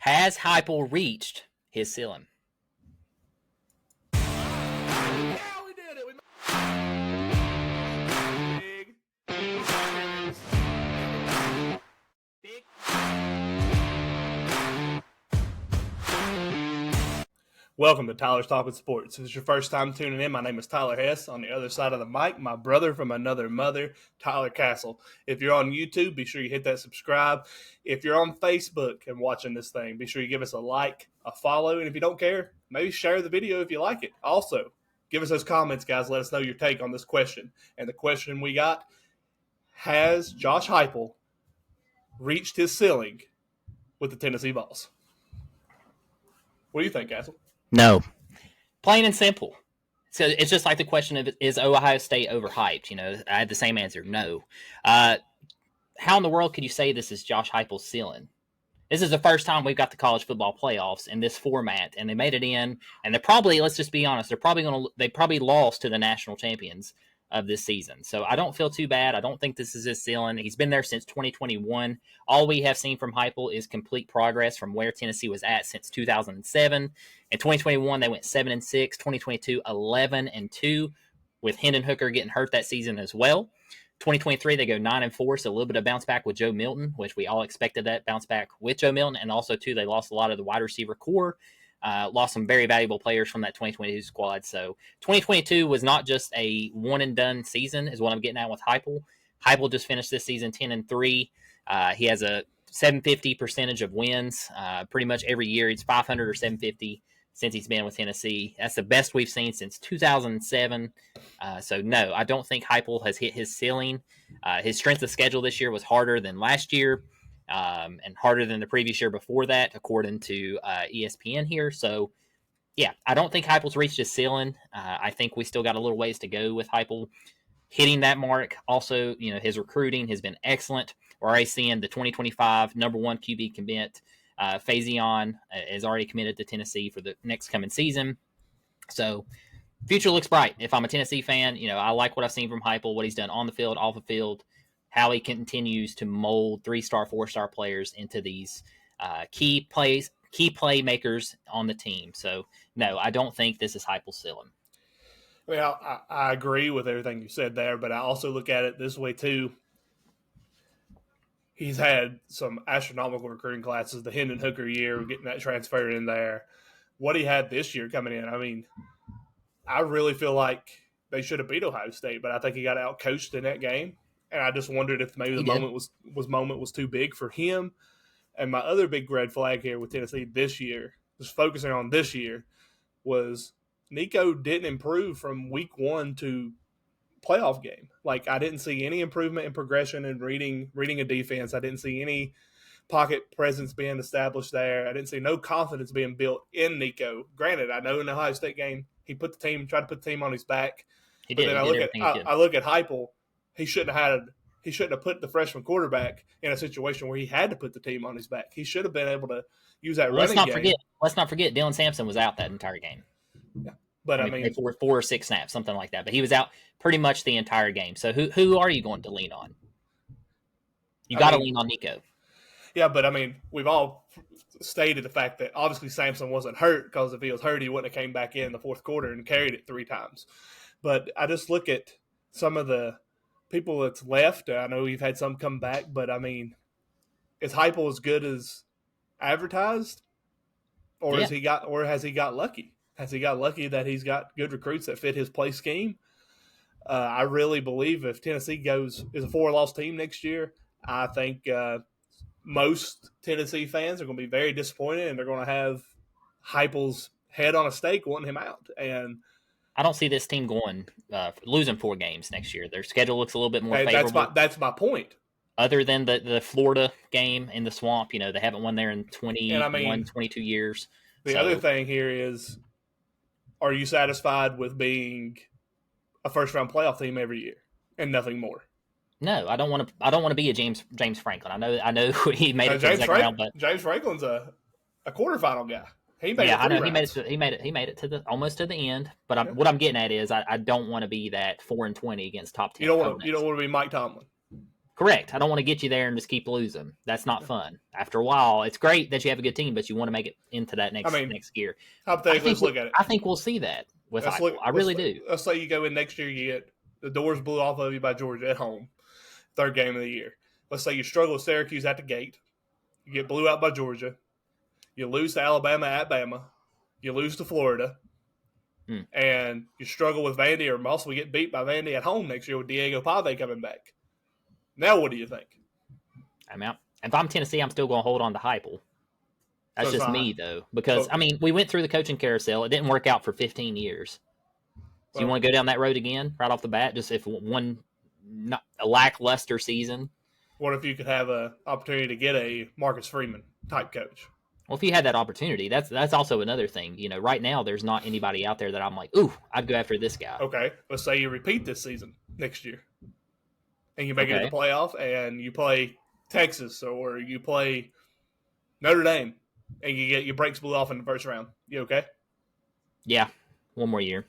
Has Heupel reached his ceiling? Yeah, we did it. Big. Welcome to Tyler's Talking Sports. If it's your first time tuning in, my name is Tyler Hess. On the other side of the mic, my brother from another mother, Tyler Castle. If you're on YouTube, be sure you hit that subscribe. If you're on Facebook and watching this thing, be sure you give us a like, a follow, and if you don't care, maybe share the video if you like it. Also, give us those comments, guys. Let us know your take on this question. And the question we got, has Josh Heupel reached his ceiling with the Tennessee Vols? What do you think, Castle? No. Plain and simple. So it's just like the question of, is Ohio State overhyped? I had the same answer. No. How in the world could you say this is Josh Heupel's ceiling? This is the first time we've got the college football playoffs in this format, and they made it in. And they're probably, let's just be honest, they probably lost to the national champions of this season. So I don't feel too bad. I don't think this is his ceiling. He's been there since 2021. All we have seen from Heupel is complete progress from where Tennessee was at since 2007. In 2021, they went 7-6. 2022, 11-2, with Hendon Hooker getting hurt that season as well. 2023, they go 9-4, so a little bit of bounce back with Joe Milton, which we all expected that bounce back with Joe Milton. And also, too, they lost a lot of the wide receiver core. Lost some very valuable players from that 2022 squad. So 2022 was not just a one-and-done season is what I'm getting at with Heupel. Heupel just finished this season 10-3. He has a 750 percentage of wins pretty much every year. He's 500 or 750 since he's been with Tennessee. That's the best we've seen since 2007. So, no, I don't think Heupel has hit his ceiling. His strength of schedule this year was harder than last year. And harder than the previous year before that, according to ESPN here. So, yeah, I don't think Heupel's reached his ceiling. I think we still got a little ways to go with Heupel hitting that mark. Also, his recruiting has been excellent. We're already seeing the 2025 number one QB commit. Faison is already committed to Tennessee for the next coming season. So, future looks bright. If I'm a Tennessee fan, I like what I've seen from Heupel, what he's done on the field, off the field, how he continues to mold 3-star, 4-star players into these key playmakers on the team. So, no, I don't think this is Heupel's ceiling. Well, I agree with everything you said there, but I also look at it this way too. He's had some astronomical recruiting classes, the Hendon Hooker year, getting that transfer in there. What he had this year coming in, I mean, I really feel like they should have beat Ohio State, but I think he got out-coached in that game. And I just wondered if maybe the moment was too big for him. And my other big red flag here with Tennessee this year, just focusing on this year, was Nico didn't improve from week one to playoff game. Like, I didn't see any improvement in progression and reading a defense. I didn't see any pocket presence being established there. I didn't see no confidence being built in Nico. Granted, I know in the Ohio State game he tried to put the team on his back. He did. Then I look at Heupel. He shouldn't have put the freshman quarterback in a situation where he had to put the team on his back. He should have been able to use that running game. Let's not forget Dylan Sampson was out that entire game. Yeah. But I mean 4 or 6 snaps, something like that. But he was out pretty much the entire game. So who are you going to lean on? You got to lean on Nico. Yeah, but I mean, we've all stated the fact that obviously Sampson wasn't hurt, because if he was hurt, he wouldn't have came back in the fourth quarter and carried it 3 times. But I just look at some of the people that's left. I know we've had some come back, but I mean, is Heupel as good as advertised, or has he got lucky? Has he got lucky that he's got good recruits that fit his play scheme? I really believe if Tennessee is a 4-loss team next year, I think most Tennessee fans are going to be very disappointed, and they're going to have Heupel's head on a stake wanting him out. And I don't see this team going losing 4 games next year. Their schedule looks a little bit more favorable. That's my point. Other than the Florida game in the swamp, they haven't won there in 22 years. The other thing here is, are you satisfied with being a first-round playoff team every year and nothing more? No, I don't want to be a James Franklin. I know he made it to the second round, but James Franklin's a quarterfinal guy. He made it to almost to the end. But what I'm getting at is I don't want to be that 4-20 against top 10. You don't want to be Mike Tomlin. Correct. I don't want to get you there and just keep losing. That's not fun. After a while, it's great that you have a good team, but you want to make it into that I mean, next gear. hypothetically, let's look at it. I think we'll see that with Heupel. I really do. Let's say you go in next year, you get the doors blew off of you by Georgia at home, third game of the year. Let's say you struggle with Syracuse at the gate. You get blew out by Georgia. You lose to Alabama at Bama. You lose to Florida. And you struggle with Vandy or possibly get beat by Vandy at home next year with Diego Pave coming back. Now what do you think? I mean, if I'm Tennessee, I'm still going to hold on to Heupel. That's just me, though. Because, we went through the coaching carousel. It didn't work out for 15 years. So you want to go down that road again right off the bat? Just if a lackluster season? What if you could have an opportunity to get a Marcus Freeman type coach? Well, if you had that opportunity, that's also another thing. Right now there's not anybody out there that I'm like, ooh, I'd go after this guy. Okay, let's say you repeat this season next year. And you make it to the playoff, and you play Texas or you play Notre Dame, and you get your brakes blew off in the first round. You okay? Yeah, one more year.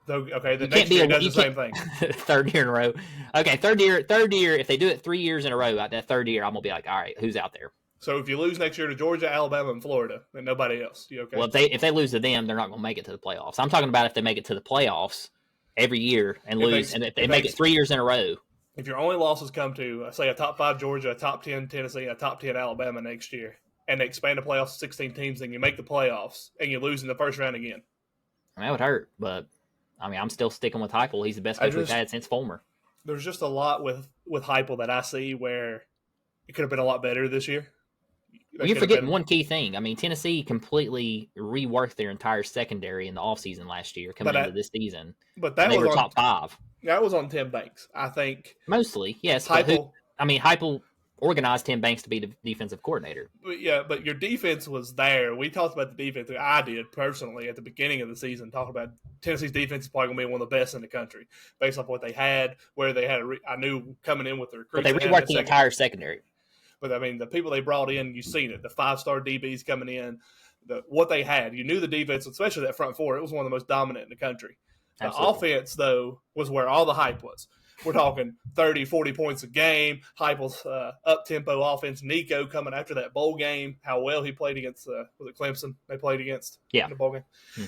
Okay, the next year does the same thing. Third year in a row. Okay, third year. If they do it 3 years in a row, that third year, I'm gonna be like, all right, who's out there? So if you lose next year to Georgia, Alabama, and Florida, and nobody else, you okay? Well, if they lose to them, they're not gonna make it to the playoffs. I'm talking about if they make it to the playoffs every year and lose, and if they make it 3 years in a row. If your only losses come to, say, a top 5 Georgia, a top 10 Tennessee, and a top 10 Alabama next year, and they expand the playoffs to 16 teams, and you make the playoffs, and you lose in the first round again. That would hurt, but, I'm still sticking with Heupel. He's the best coach we've had since Fulmer. There's just a lot with Heupel that I see where it could have been a lot better this year. You're forgetting one key thing. Tennessee completely reworked their entire secondary in the offseason last year coming into this season. But they were top 5. That was on Tim Banks, I think. Mostly, yes. Heupel organized Tim Banks to be the defensive coordinator. But your defense was there. We talked about the defense. I did personally at the beginning of the season, talking about Tennessee's defense is probably going to be one of the best in the country based off what they had, where they had. I knew coming in with the recruits. But they reworked the entire secondary. But the people they brought in, you've seen it. The 5-star DBs coming in, what they had. You knew the defense, especially that front four. It was one of the most dominant in the country. Absolutely. The offense, though, was where all the hype was. We're talking 30, 40 points a game. Heupel's up-tempo offense. Nico coming after that bowl game. How well he played against, was it Clemson they played against in the bowl game?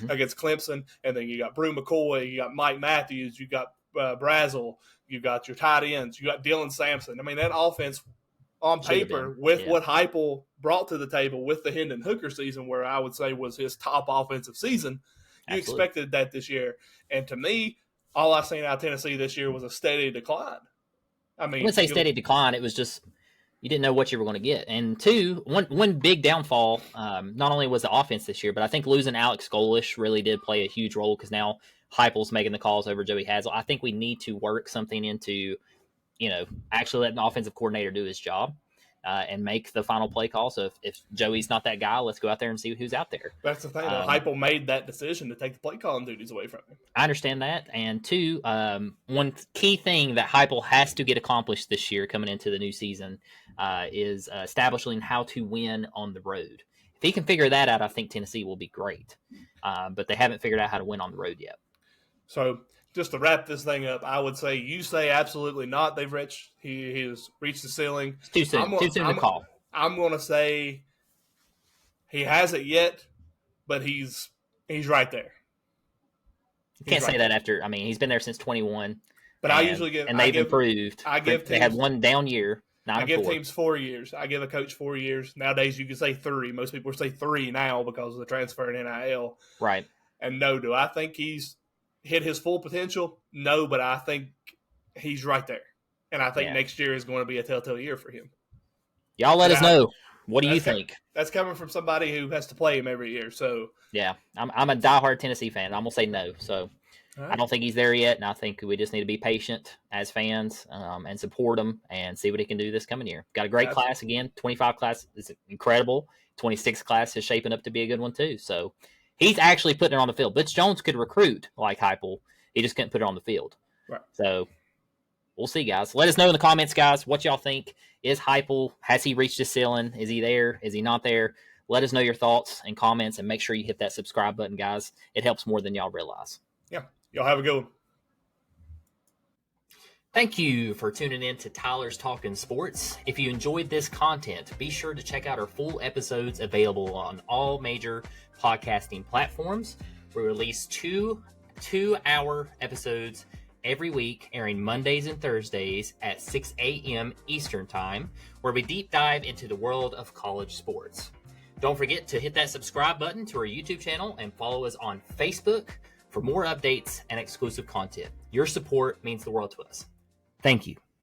Against Clemson. And then you got Brew McCoy. You got Mike Matthews. You got Brazel. You got your tight ends. You got Dylan Sampson. That offense on paper with what Heupel brought to the table with the Hendon Hooker season, where I would say was his top offensive season, you expected that this year. And to me, all I seen out of Tennessee this year was a steady decline. I wouldn't say steady decline. It was just you didn't know what you were going to get. And two, one big downfall, not only was the offense this year, but I think losing Alex Golish really did play a huge role because now Heupel's making the calls over Joey Hazel. I think we need to work something into, actually letting the offensive coordinator do his job. And make the final play call. So if Joey's not that guy, let's go out there and see who's out there. That's the thing. Heupel made that decision to take the play calling duties away from him. I understand that. And two, one key thing that Heupel has to get accomplished this year coming into the new season is establishing how to win on the road. If he can figure that out, I think Tennessee will be great. But they haven't figured out how to win on the road yet. So just to wrap this thing up, I would say you say absolutely not. He has reached the ceiling. It's too soon. Too soon to call. I'm going to say he hasn't yet, but he's right there. You can't say that after. He's been there since 21. But I usually give, and they've improved. They had one down year. I give teams 4 years. I give a coach 4 years. Nowadays, you can say 3. Most people say 3 now because of the transfer in NIL. Right. And no, do I think he's hit his full potential? No, but I think he's right there. And I think next year is going to be a telltale year for him. Y'all let us know. What do you think? That's coming from somebody who has to play him every year. So yeah, I'm a diehard Tennessee fan. I'm going to say no. So right. I don't think he's there yet, and I think we just need to be patient as fans and support him and see what he can do this coming year. Got a great class again. 25 class is incredible. 26 class is shaping up to be a good one too. So he's actually putting it on the field. Butch Jones could recruit like Heupel. He just couldn't put it on the field. Right. So we'll see, guys. Let us know in the comments, guys, what y'all think. Is Heupel, has he reached his ceiling? Is he there? Is he not there? Let us know your thoughts and comments, and make sure you hit that subscribe button, guys. It helps more than y'all realize. Yeah. Y'all have a good one. Thank you for tuning in to Tyler's Talking Sports. If you enjoyed this content, be sure to check out our full episodes available on all major podcasting platforms. We release two-hour episodes every week, airing Mondays and Thursdays at 6 a.m. Eastern Time, where we deep dive into the world of college sports. Don't forget to hit that subscribe button to our YouTube channel and follow us on Facebook for more updates and exclusive content. Your support means the world to us. Thank you.